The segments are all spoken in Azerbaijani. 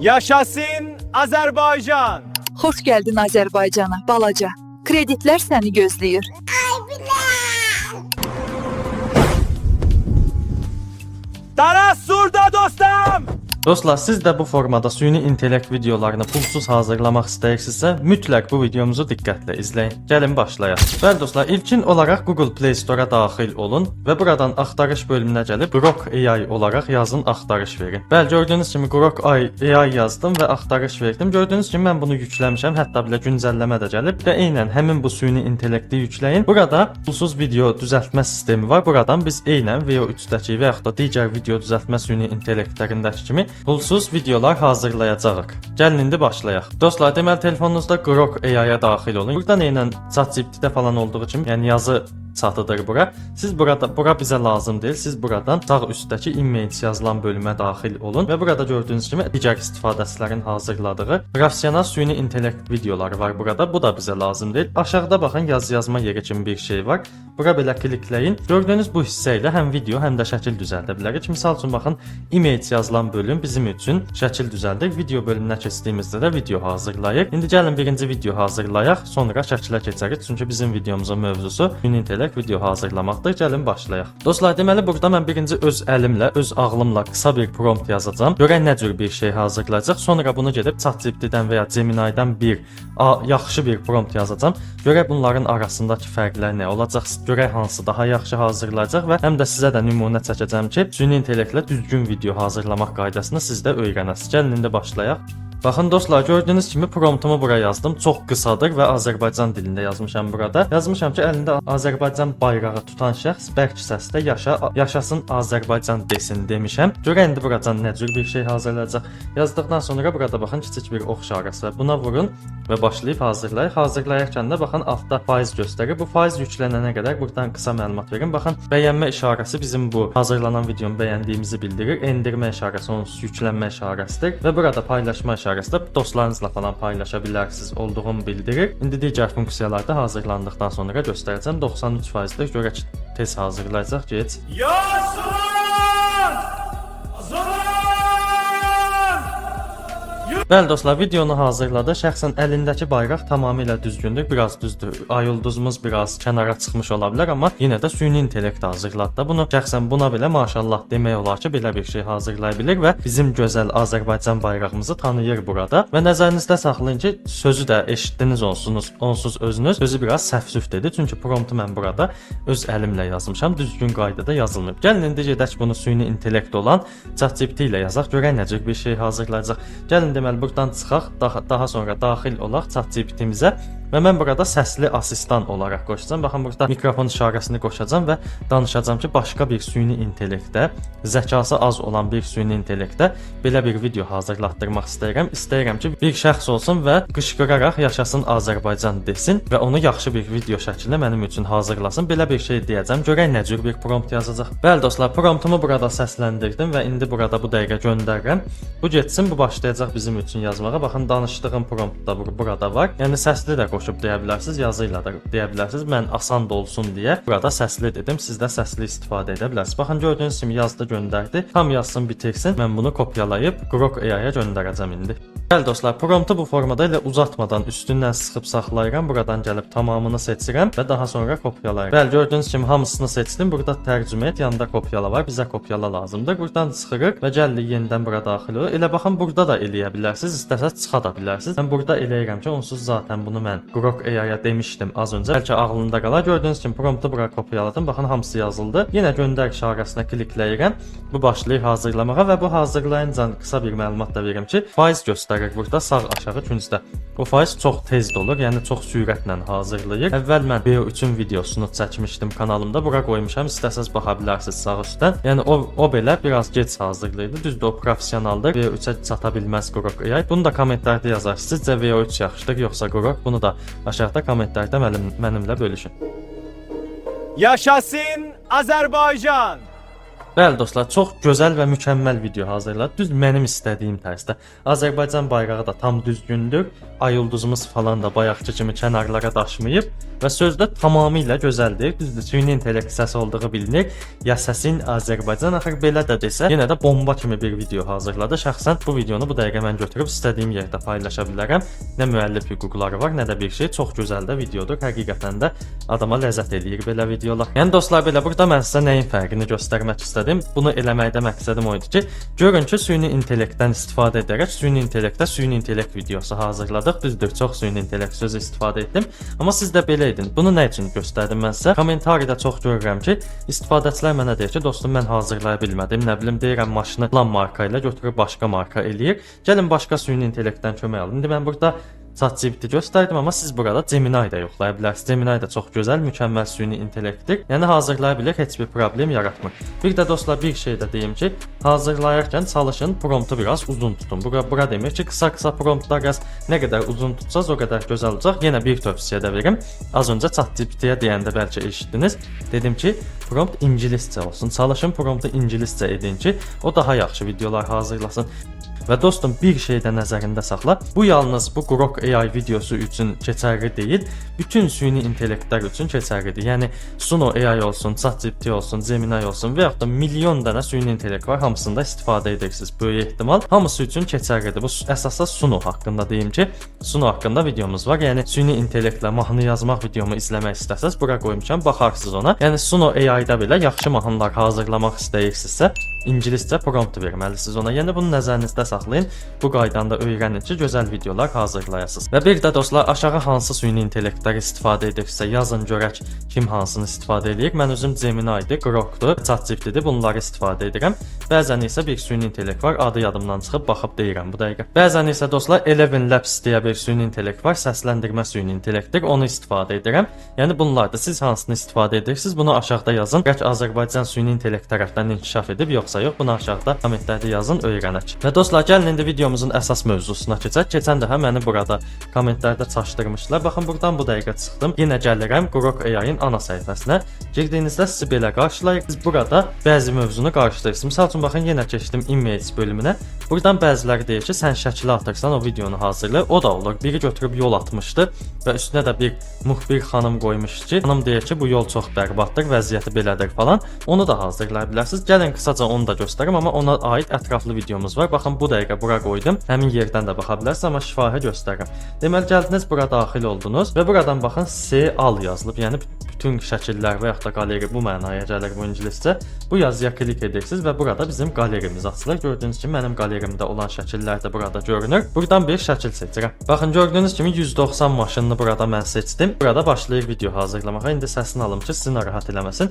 Yaşasın Azərbaycan! Xoş gəldin Azərbaycana, balaca. Kreditlər səni gözləyir. Taras surda dostum! Dostlar, siz də bu formada süni intellekt videolarını pulsuz hazırlamaq istəyirsinizsə, mütləq bu videomuzu diqqətlə izləyin. Gəlin başlayaq. Bəli dostlar, ilkin olaraq Google Play Store-a daxil olun və buradan axtarış bölümünə gəlib Grok AI olaraq yazın, axtarış verin. Bəli, gördüyünüz kimi Grok AI yazdım və axtarış verdim. Gördüyünüz kimi mən bunu yükləmişəm, hətta belə güncəlləmə də gəlib və eynən həmin bu süni intellekti yükləyin. Burada pulsuz video düzəltmə sistemi var. Buradan biz eynən VO3-dəki və yaxud da digər video düzəltmə süni intellektlərindəki kimi pulsuz videolar hazırlayacağıq. Gəlin indi başlayaq. Dostlar, deməli telefonunuzda Grok AI-ya daxil olun. Buradan eynən ChatGPT-də falan olduğu kimi, yəni yazı çatıdır bura. Siz bura bizə lazım deyil. Siz buradan sağ üstdəki image yazılan bölümə daxil olun və burada gördüyünüz kimi digər istifadəçilərin hazırladığı professional süni intellekt videoları var burada. Bu da bizə lazım deyil. Aşağıda baxın, yazı yazma yeri kimi bir şey var. Bura belə klikləyin. Gördüyünüz bu hissə ilə həm video, həm də şəkil düzəldə bilərik. Misal üçün baxın, image yazılan bölüm bizim üçün şəkil düzəldir. Video bölümünə keçdiyimizdə də video hazırlayır. İndi gəlin birinci video hazırlayaq, sonra şəkilə keçərik. Çünki bizim videomuzun mövzusu süni intellekt video hazırlamaqdır. Gəlin başlayaq. Dostlar, deməli burada mən birinci öz əlimlə, öz ağlımla qısa bir prompt yazacağam. Görək nə cür bir şey hazırlayacaq. Sonra bunu gedib ChatGPT-dən və ya Gemini-dən yaxşı bir prompt yazacağam. Görək bunların arasındakı fərqlər nə olacaq? Görək hansı daha yaxşı hazırlayacaq və həm də sizə də nümunə çəkəcəm ki, süni intellektlə düzgün video hazırlamaq qaydasını siz də öyrənəsiniz. Gəlin indi başlayaq. Baxın dostlar, gördüyünüz kimi promptumu bura yazdım. Çox qısadır və Azərbaycan dilində yazmışam burada. Yazmışam ki, əlində Azərbaycan bayrağı tutan şəxs bərk səslə yaşasın Azərbaycan desin demişəm. Görək indi buradan nə cür bir şey hazırlayacaq. Yazdıqdan sonra burada baxın kiçik bir ox işarəsi var. Buna vurun və başlayıb hazırlayaq. Hazırlayarkən də baxın altda faiz göstərir. Bu faiz yüklənənə qədər buradan qısa məlumat verin. Baxın, bəyənmə işarəsi bizim bu hazırlanan videonu bəyəndiyimizi bildirir. Endirmə işarəsi onun yüklənmə işarəsidir və burada paylaşma işarəsi dostlarınızla falan paylaşa bilərsiniz olduğunu bildirir. İndi digər funksiyalarda hazırlandıqdan sonra göstərəcəm. 93%-də görək tez hazırlayacaq. Geç. Bəli dostlar, videonu hazırladı. Şəxsən əlindəki bayraq tamamilə düzgündür. Biraz düzdür. Ayılduzumuz biraz kənara çıxmış ola bilər, amma yenə də süni intellekt hazırladı. Bunu şəxsən buna belə maşallah demək olar ki, belə bir şey hazırlaya bilir və bizim gözəl Azərbaycan bayrağımızı tanıyır burada. Və nəzərinizdə saxlayın ki, sözü də eşitdiniz onsuz özünüz. Sözü biraz səf-süf dedi. Çünki promptu mən burada öz əlimlə yazmışam. Düzgün qaydada yazılmayıb. Gəlin indi gedək bunu süni intellekt olan ChatGPT ilə yazaq. Görək nə cür bir şey hazırlayacaq. Gəlin deməli buradan çıxaq, daha sonra daxil olaq ChatGPT-mizə və mən burada səsli asistan olaraq qoşacağam. Baxın, burada mikrofon işarəsini qoşacağam və danışacağam ki, başqa bir süni intellektdə, zəkası az olan bir süni intellektdə belə bir video hazırlatdırmaq istəyirəm. İstəyirəm ki, bir şəxs olsun və qışqıraraq yaşasın Azərbaycan desin və onu yaxşı bir video şəklində mənim üçün hazırlasın. Belə bir şey deyəcəm. Görək nə cür bir prompt yazacaq. Bəli dostlar, promptumu burada səsləndirdim və indi burada bu dəqiqə göndərirəm. Bu getsin, bu başlayacaq bizim üçün yazmağa. Baxın, danışdığım prompt da burada var. Yəni səsli də qoşub deyə bilərsiniz, yazı ilə də deyə bilərsiniz. Mən asan da olsun deyə burada səsli dedim. Siz də səsli istifadə edə bilərsiniz. Baxın, gördüyünüz kimi yazdı, göndərdi. Tam yazsın, bitirsin. Mən bunu kopyalayıb Grok AI-ya göndərəcəm indi. Bəli dostlar, promptu bu formada ilə uzatmadan üstündən sıxıb saxlayıram. Buradan gəlib tamamını seçirəm və daha sonra kopyalayıram. Bəli, gördüyünüz kimi hamısını seçdim. Burada tərcümə et, yanında kopyala var. Bizə kopyala lazımdır. Buradan çıxırıq və gəlirik yenidən bura daxil olur. Elə baxın, burada da eləyə bilərsiniz. İstəsəz çıxa da bilərsiniz. Mən burada eləyirəm ki, onsuz zaten bunu mən Grok AI-ya demişdim az öncə. Bəlkə ağlında qalar. Gördüyünüz kimi promptu bura kopyaladım. Baxın, hamısı yazıldı. Yenə göndər işarəsinə klikləyirəm. Bu başlayır hazırlamağa və bu hazırlayınca qısa bir məlumat da verim ki, faiz göstərir burada sağ aşağı küncdə. O faiz çox tez dolur, yəni çox sürətlə hazırlayır. Əvvəl mən VO3-ün videosunu çəkmişdim kanalımda. Bura qoymuşam. İstəsəz baxa bilərsiniz sağ üstdən. Yəni o belə biraz gec hazırlayırdı. Düzdür, o professionaldır. VO3-ə çata bilməz Grok AI. Bunu da kommentlərdə yazarsınız. Sizcə VO3 yaxşıdır yoxsa Grok? Bunu da aşağıda kommentlərdə mənimlə bölüşün. Yaşasın Azərbaycan! Bəli dostlar, çox gözəl və mükəmməl video hazırladı. Düz mənim istədiyim tərzdə. Azərbaycan bayrağı da tam düzgündür. Ay ulduzumuz falan da bayaqçı kimi kənarlara daşmayıb və sözdə tamamilə gözəldir. Düzdür, süni intellekt səsi olduğu bilinir. Ya səsin Azərbaycan axır belə də desə, yenə də bomba kimi bir video hazırladı. Şəxsən bu videonu bu dəqiqə mən götürüb istədiyim yerdə paylaşa bilərəm. Nə müəllif hüquqları var, nə də bir şey. Çox gözəl də videodur. Həqiqətən də adama ləzzət eləyir belə videolar. Yəni dostlar, belə burada mən sizə nəyin fərqini göstərmək istədim. Bunu eləməkdə məqsədim o idi ki, görün ki, süni intellektdən istifadə edərək süni intellektdə süni intellekt videosu hazırladıq. Düzdür, çox süni intellekt sözü istifadə etdim. Amma siz də belə edin. Bunu nə üçün göstərdim mən sizə? Kommentariyada çox görürəm ki, istifadəçilər mənə deyir ki, dostum mən hazırlaya bilmədim. Nə bilim deyirəm maşını plan marka ilə götürüb başqa marka eləyir. Gəlin başqa süni intellektdən kömək alın. İndi mən burada ChatGPT göstərdim, amma siz burada Gemini də yoxlaya bilərsiniz. Gemini də çox gözəl, mükəmməl süni intellektdir. Yəni hazırlaya bilir, heç bir problem yaratmır. Bir də dostlar bir şey də deyim ki, hazırlayarkən çalışın promptu biraz uzun tutun. Bura demir ki, qısa promptlar yaz. Nə qədər uzun tutsaz o qədər gözəl olacaq. Yenə bir tövsiyə də verim. Az öncə ChatGPT-yə deyəndə bəlkə eşitdiniz. Dedim ki, prompt ingiliscə olsun. Çalışın promptu ingiliscə edin ki, o daha yaxşı videolar hazırlasın. Və dostum, bir şey də nəzərində saxla. Bu yalnız bu Grok AI videosu üçün keçərli deyil, bütün süni intellektlər üçün keçərlidir. Yəni Suno AI olsun, ChatGPT olsun, Gemini olsun və yaxud da milyon dənə süni intellekt var, hamısında istifadə edirsiniz. Böyük ehtimal hamısı üçün keçərlidir. Bu əsasda Suno haqqında deyim ki, Suno haqqında videomuz var. Yəni süni intellektlə mahnı yazmaq videomu izləmək istəsəz, bura qoymuşam, baxarsınız ona. Yəni Suno AI-da belə yaxşı mahnılar hazırlamaq istəyirsinizsə, ingiliscə prompt verməlisiniz ona. Yəni bunu nəzərinizdə saxlayın. Bu qaydanda öyrənin ki, gözəl videolar hazırlayasınız. Və bir də dostlar, aşağı hansı süni intellektləri istifadə edirsə, yazın görək kim hansını istifadə edir. Mən özüm Gemini-dir, Grokdur, ChatGPT-dir, bunları istifadə edirəm. Bəzən isə bir süni intellekt var, adı yadımdan çıxıb baxıb deyirəm bu dəqiqə. Bəzən isə dostlar Eleven Labs deyə bir süni intellekt var, səsləndirmə süni intellektdir, onu istifadə edirəm. Yəni bunlarda siz hansını istifadə edirsiniz, bunu aşağıda yazın. Bəlkə Azərbaycan süni intellekt tərəfdən inkişaf edib, yoxsa yox, bunu aşağıda kommentlərdə yazın, öyrənək. Və dostlar, gəlin indi videomuzun əsas mövzusuna keçək. Keçən dəfə məni burada kommentlərdə çaşdırmışdılar. Baxın, buradan bu dəqiqə çıxdım. Yenə gəlirəm Grok AI-in ana səhifəsinə. Girdiyinizdə sizi belə qarşılayır. Biz burada bəzi mövzunu qarşılayırsınız. Misal üçün baxın, yenə keçdim image bölümünə. Buradan bəziləri deyir ki, sən şəkili atırsan, o videonu hazırla. O da olur. Biri götürüb yol atmışdı və üstünə də bir müxbir xanım qoymuş ki, xanım deyir ki, bu yol çox bərbaddır, vəziyyəti belədir falan. Onu da hazırlaya bilərsiniz. Gəlin qısaca onu da göstərim, amma ona aid ətraflı videomuz var. Baxın, bu dəqiqə bura qoydum. Həmin yerdən də baxa bilərsiniz, amma şifahi göstərirəm. Deməli, gəldiniz, bura daxil oldunuz və buradan baxın, C al yazılıb. Yəni bütün şəkillər və yaxud da qaleri bu mənaya gəlir bu ingiliscə. Bu yazıya klik edirsiniz və burada bizim qalerimiz açılır. Gördüyünüz kimi mənim galerimdə olan şəkillər də burada görünür. Buradan bir şəkil seçirəm. Baxın, gördüyünüz kimi 190 maşınını burada mən seçdim. Burada başlayır video hazırlamağa. İndi səsini alım ki, sizi narahat eləməsin.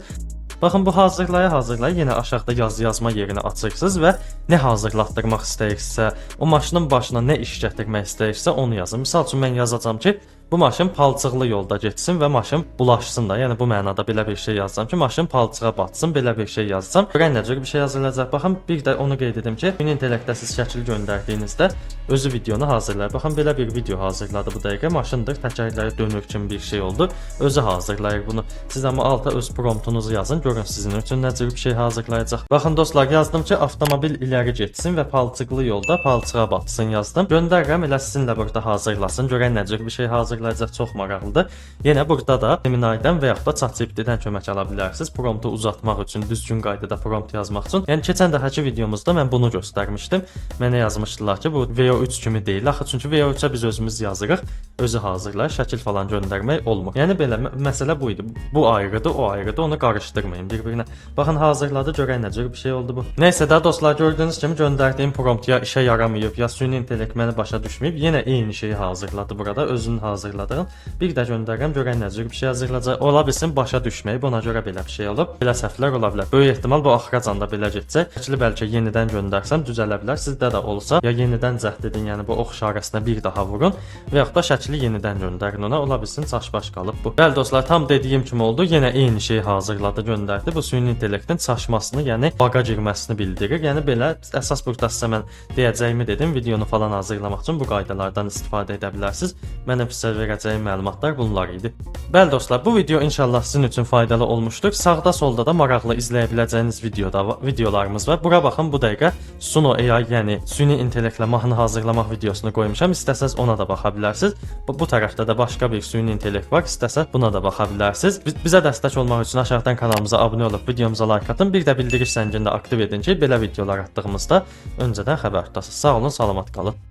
Baxın, bu hazırlaya yenə aşağıda yazı yazma yerini açırsınız və nə hazırlatdırmaq istəyirsinizsə, o maşının başına nə iş gətirmək istəyirsinizsə onu yazın. Misal üçün mən yazacağam ki, bu maşın palçıqlı yolda getsin və maşın bulaşsın da. Yəni bu mənada belə bir şey yazacağam ki, maşın palçığa batsın, belə bir şey yazacağam. Görən nə cür bir şey hazırlayacaq. Baxın, bir də onu qeyd edim ki, süni intellektdə siz şəkil göndərdiyinizdə özü videonu hazırlayır. Baxın, belə bir video hazırladı bu dəqiqə. Maşındır, təkərləri dönür kimi bir şey oldu. Özü hazırlayır bunu. Siz amma alta öz promptunuzu yazın, görün sizin üçün nə cür bir şey hazırlayacaq. Baxın dostlar, yazdım ki, avtomobil iləri getsin və palçıqlı yolda palçığa batsın yazdım. Göndərirəm, elə sizinlə burada hazırlasın. Görən nə cür bir şey hazırlayacaq. Çox maraqlıdır. Yenə burada da Gemini-dən və yaxud da ChatGPT-dən kömək ala bilərsiniz. Promptu uzatmaq üçün, düzgün qaydada prompt yazmaq üçün. Yəni keçən dəfəki videomuzda mən bunu göstərmişdim. Mənə yazmışdılar ki, bu VO3 kimi deyil. Axı çünki VO3-ə biz özümüz yazırıq, özü hazırlayır, şəkil falan göndərmək olmur. Yəni belə məsələ bu idi. Bu ayrıdır, o ayrıdır. Onu qarışdırmayın bir-birinə. Baxın, hazırladı, görən nə cür bir şey oldu bu. Nəysə də dostlar, gördüyünüz kimi göndərdiyim prompt ya işə yaramayıb, ya süni intellekt məni başa düşməyib. Yenə eyni şeyi hazırladı burada, özünün hazırladığın. Bir də göndərirəm, görən nə cür bir şey hazırlayacaq. Ola bilsin başa düşməyib, ona görə belə bir şey olub. Belə səhvlər ola bilər. Böyük ehtimal bu axıracan da belə getəcək. Şəkili bəlkə yenidən göndərsəm düzələ bilər. Sizdə də olsa, ya yenidən cəhd edin, yəni bu ox işarəsinə bir daha vurun və yaxud da şəkili yenidən göndərin ona. Ola bilsin çaşbaş qalıb bu. Bəli dostlar, tam dediyim kimi oldu. Yenə eyni şeyi hazırladı, göndərdi. Bu süni intellektin çaşmasını, yəni baqa girməsini bildirir. Yəni belə əsas burada sizə mən deyəcəyimi dedim. Videonu falan hazırlamaq üçün bu qaydalardan istifadə edə bilərsiniz. Mənim sizə verəcəyim məlumatlar bunlar idi. Bəli dostlar, bu video inşallah sizin üçün faydalı olmuşdur. Sağda solda da maraqlı izləyə biləcəyiniz videolarımız var. Bura baxın, bu dəqiqə Suno AI, yəni süni intellektlə mahnı hazırlamaq videosunu qoymuşam. İstəsəz ona da baxa bilərsiniz. Bu tərəfdə də başqa bir süni intellekt var. İstəsəz buna da baxa bilərsiniz. Bizə dəstək olmaq üçün aşağıdan kanalımıza abunə olub videomuza like atın. Bir də bildiriş zəngini də aktiv edin ki, belə videolar atdığımızda öncədən xəbər tutasınız. Sağ olun, salamat qalın.